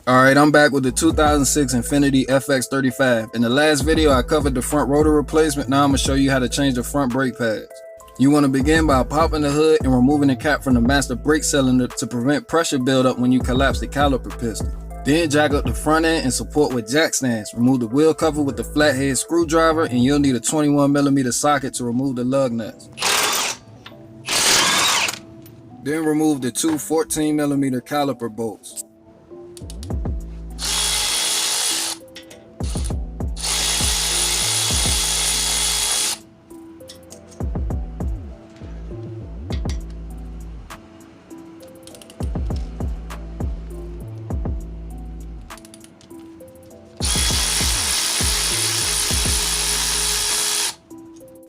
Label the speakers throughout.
Speaker 1: Alright, I'm back with the 2006 Infinity FX35. In the last video, I covered the front rotor replacement. Now I'm going to show you how to change the front brake pads. You want to begin by popping the hood and removing the cap from the master brake cylinder to prevent pressure buildup when you collapse the caliper piston. Then jack up the front end and support with jack stands. Remove the wheel cover with the flathead screwdriver, and you'll need a 21mm socket to remove the lug nuts. Then remove the two 14mm caliper bolts.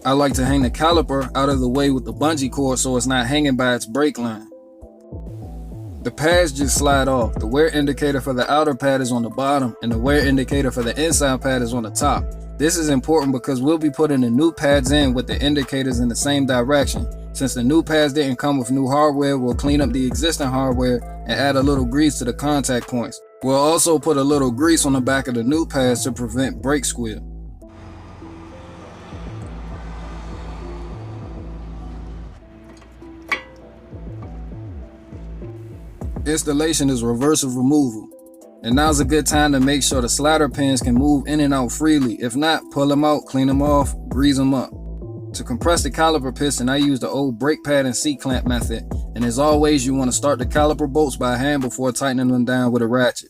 Speaker 1: I like to hang the caliper out of the way with the bungee cord so it's not hanging by its brake line. The pads just slide off. The wear indicator for the outer pad is on the bottom and the wear indicator for the inside pad is on the top. This is important because we'll be putting the new pads in with the indicators in the same direction. Since the new pads didn't come with new hardware, we'll clean up the existing hardware and add a little grease to the contact points. We'll also put a little grease on the back of the new pads to prevent brake squeal. Installation is reversive removal, and now's a good time to make sure the slider pins can move in and out freely. If not, pull them out, clean them off, grease them up. To compress the caliper piston, I use the old brake pad and C-clamp method, and as always, you want to start the caliper bolts by hand before tightening them down with a ratchet.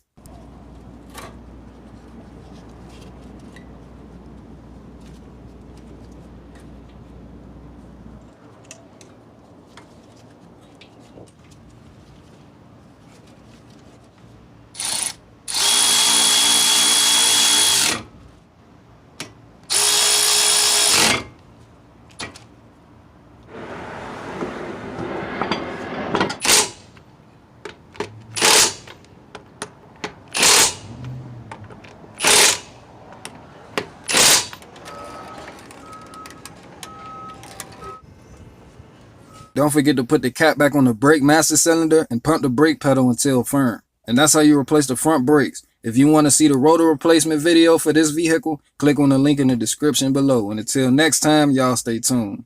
Speaker 1: Don't forget to put the cap back on the brake master cylinder and pump the brake pedal until firm. And that's how you replace the front brakes. If you want to see the rotor replacement video for this vehicle, click on the link in the description below. And until next time, y'all stay tuned.